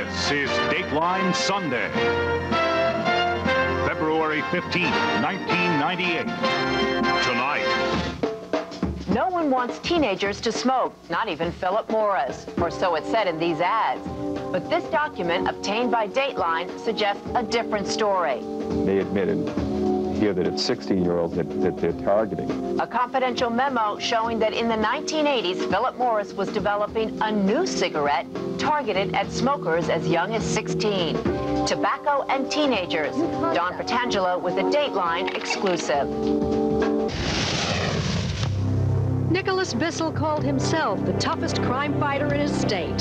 This is Dateline Sunday, February 15, 1998. Tonight. No one wants teenagers to smoke, not even Philip Morris, or so it said in these ads. But this document, obtained by Dateline, suggests a different story. They admitted here that it's 16-year-olds that they're targeting. A confidential memo showing that in the 1980s, Philip Morris was developing a new cigarette targeted at smokers as young as 16. Tobacco and teenagers. Don Patangelo with a Dateline exclusive. Nicholas Bissell called himself the toughest crime fighter in his state.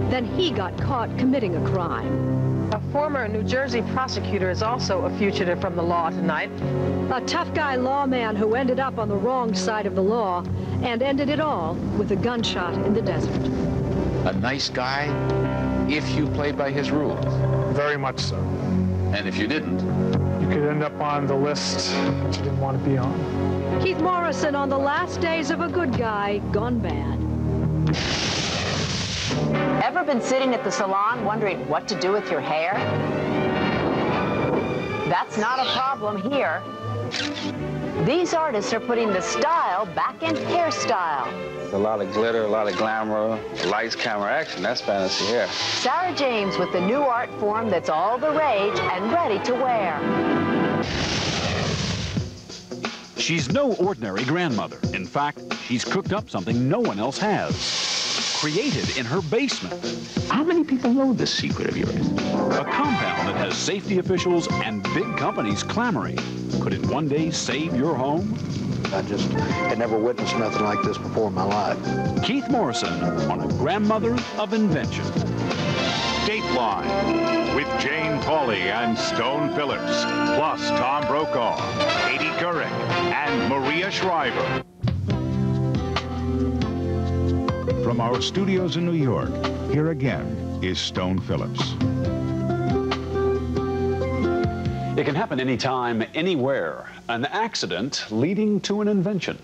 Then he got caught committing a crime. A former New Jersey prosecutor is also a fugitive from the law tonight. A tough guy lawman who ended up on the wrong side of the law and ended it all with a gunshot in the desert. A nice guy if you played by his rules. Very much so. And if you didn't? You could end up on the list that you didn't want to be on. Keith Morrison on the last days of a good guy gone bad. Ever been sitting at the salon wondering what to do with your hair? That's not a problem here. These artists are putting the style back in hairstyle. A lot of glitter, a lot of glamour, lights, camera, action. That's fantasy hair. Sarah James with the new art form that's all the rage and ready to wear. She's no ordinary grandmother. In fact, she's cooked up something no one else has. Created in her basement. How many people know this secret of yours? A compound that has safety officials and big companies clamoring. Could it one day save your home? I just had never witnessed nothing like this before in my life. Keith Morrison on A Grandmother of Invention. Dateline with Jane Pauley and Stone Phillips, plus Tom Brokaw, Katie Couric, and Maria Shriver. From our studios in New York, here again is Stone Phillips. It can happen anytime, anywhere. An accident leading to an invention.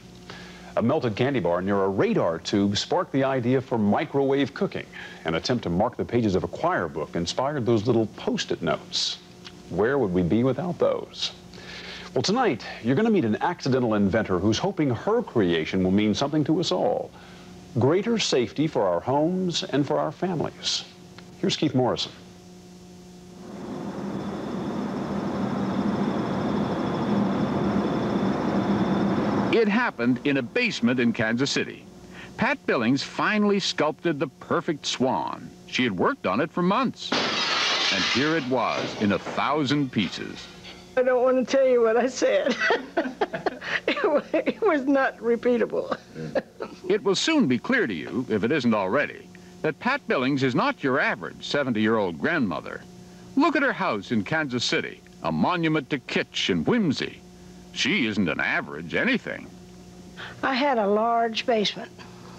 A melted candy bar near a radar tube sparked the idea for microwave cooking. An attempt to mark the pages of a choir book inspired those little Post-it notes. Where would we be without those? Well, tonight, you're going to meet an accidental inventor who's hoping her creation will mean something to us all. Greater safety for our homes and for our families. Here's Keith Morrison. It happened in a basement in Kansas City. Pat Billings finally sculpted the perfect swan. She had worked on it for months. And here it was in 1,000 pieces. I don't want to tell you what I said. It was not repeatable. It will soon be clear to you, if it isn't already, that Pat Billings is not your average 70-year-old grandmother. Look at her house in Kansas City, a monument to kitsch and whimsy. She isn't an average anything. I had a large basement,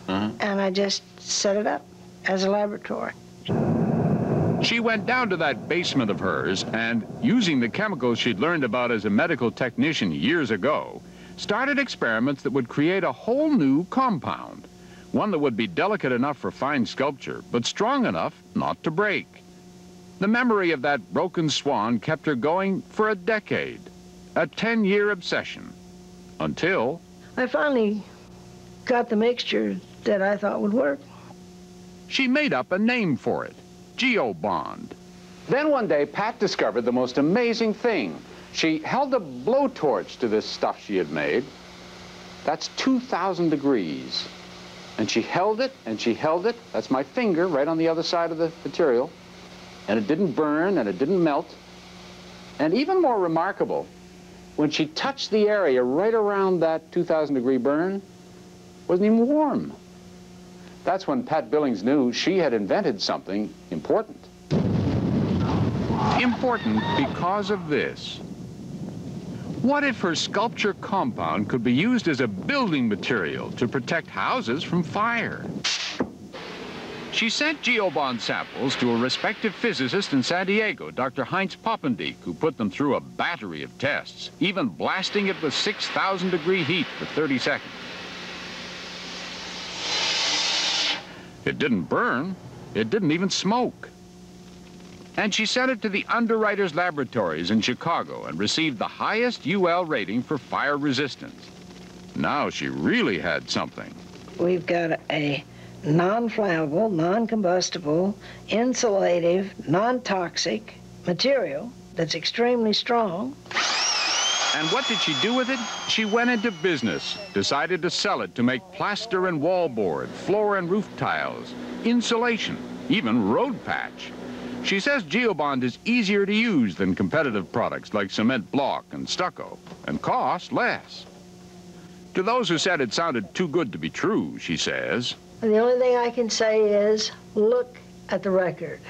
and I just set it up as a laboratory. She went down to that basement of hers and, using the chemicals she'd learned about as a medical technician years ago, started experiments that would create a whole new compound. One that would be delicate enough for fine sculpture, but strong enough not to break. The memory of that broken swan kept her going for a decade. A 10-year obsession. Until I finally got the mixture that I thought would work. She made up a name for it. Geobond. Then one day, Pat discovered the most amazing thing. She held a blowtorch to this stuff she had made. That's 2,000 degrees. And she held it, and she held it. That's my finger right on the other side of the material. And it didn't burn, and it didn't melt. And even more remarkable, when she touched the area right around that 2,000 degree burn, it wasn't even warm. That's when Pat Billings knew she had invented something important. Important because of this. What if her sculpture compound could be used as a building material to protect houses from fire? She sent Geobond samples to a respected physicist in San Diego, Dr. Heinz Poppendiek, who put them through a battery of tests, even blasting it with 6,000 degree heat for 30 seconds. It didn't burn. It didn't even smoke. And she sent it to the Underwriters Laboratories in Chicago and received the highest UL rating for fire resistance. Now she really had something. We've got a non-flammable, non-combustible, insulative, non-toxic material that's extremely strong. And what did she do with it? She went into business, decided to sell it to make plaster and wallboard, floor and roof tiles, insulation, even road patch. She says Geobond is easier to use than competitive products like cement block and stucco, and costs less. To those who said it sounded too good to be true, she says, The only thing I can say is look at the record,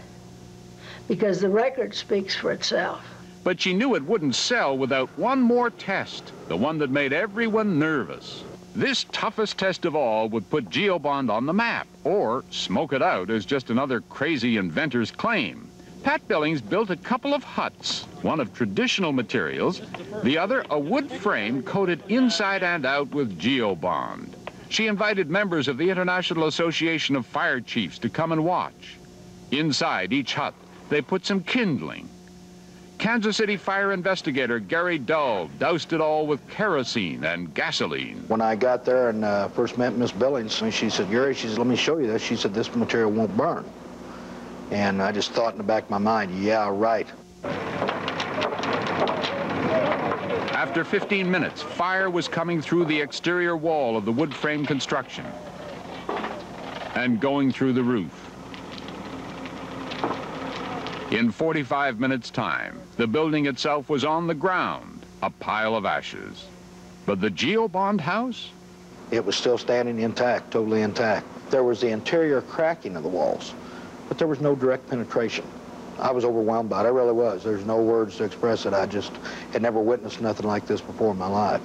because the record speaks for itself. But she knew it wouldn't sell without one more test, the one that made everyone nervous. This toughest test of all would put Geobond on the map, or smoke it out as just another crazy inventor's claim. Pat Billings built a couple of huts, one of traditional materials, the other a wood frame coated inside and out with Geobond. She invited members of the International Association of Fire Chiefs to come and watch. Inside each hut, they put some kindling. Kansas City fire investigator Gary Dull doused it all with kerosene and gasoline. When I got there and first met Miss Billings, she said, Gary, she said, let me show you this. She said, this material won't burn. And I just thought in the back of my mind, yeah, right. After 15 minutes, fire was coming through the exterior wall of the wood frame construction and going through the roof. In 45 minutes' time, the building itself was on the ground, a pile of ashes. But the Geobond house? It was still standing intact, totally intact. There was the interior cracking of the walls, but there was no direct penetration. I was overwhelmed by it, I really was. There's no words to express it. I just had never witnessed nothing like this before in my life.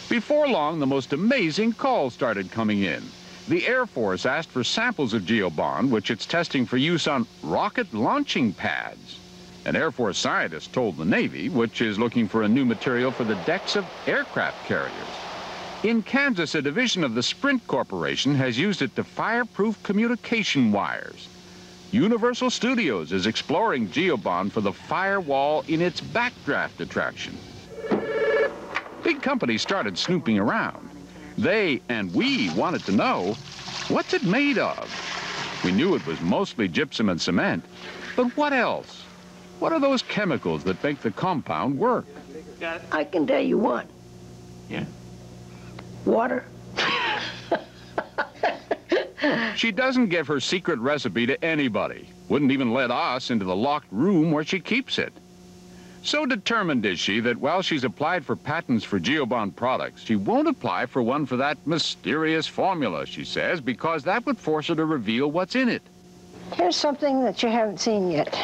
Before long, the most amazing calls started coming in. The Air Force asked for samples of Geobond, which it's testing for use on rocket launching pads. An Air Force scientist told the Navy, which is looking for a new material for the decks of aircraft carriers. In Kansas, a division of the Sprint Corporation has used it to fireproof communication wires. Universal Studios is exploring Geobond for the firewall in its backdraft attraction. Big companies started snooping around. They and we wanted to know, what's it made of? We knew it was mostly gypsum and cement, but what else? What are those chemicals that make the compound work? I can tell you one. Yeah? Water. She doesn't give her secret recipe to anybody. Wouldn't even let us into the locked room where she keeps it. So determined is she that while she's applied for patents for Geobond products, she won't apply for one for that mysterious formula, she says, because that would force her to reveal what's in it. Here's something that you haven't seen yet.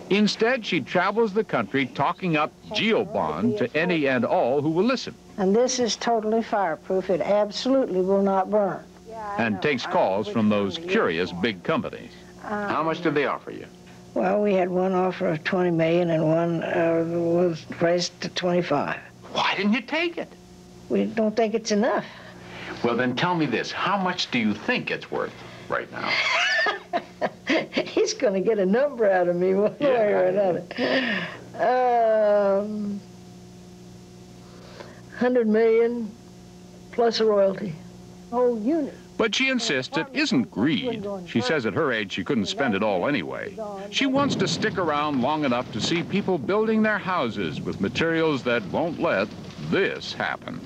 Instead, she travels the country talking up Geobond to any and all who will listen. And this is totally fireproof. It absolutely will not burn. And takes calls from those curious big companies. How much did they offer you? Well, we had one offer of $20 million and one was raised to 25. Why didn't you take it? We don't think it's enough. Well, then tell me this. How much do you think it's worth right now? He's going to get a number out of me one way or another. $100 million plus a royalty. Whole unit. But she insists it isn't greed. She says at her age she couldn't spend it all anyway. She wants to stick around long enough to see people building their houses with materials that won't let this happen.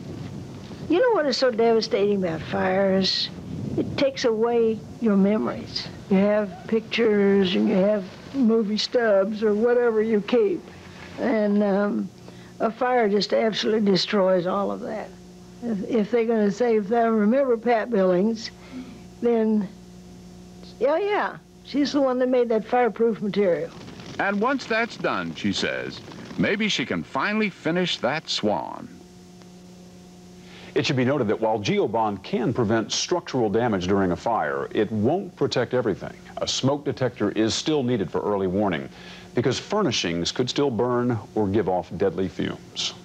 You know what is so devastating about fires? It takes away your memories. You have pictures and you have movie stubs or whatever you keep. And a fire just absolutely destroys all of that. If they're going to say, if they remember Pat Billings, then, yeah, she's the one that made that fireproof material. And once that's done, she says, maybe she can finally finish that swan. It should be noted that while Geobond can prevent structural damage during a fire, it won't protect everything. A smoke detector is still needed for early warning because furnishings could still burn or give off deadly fumes.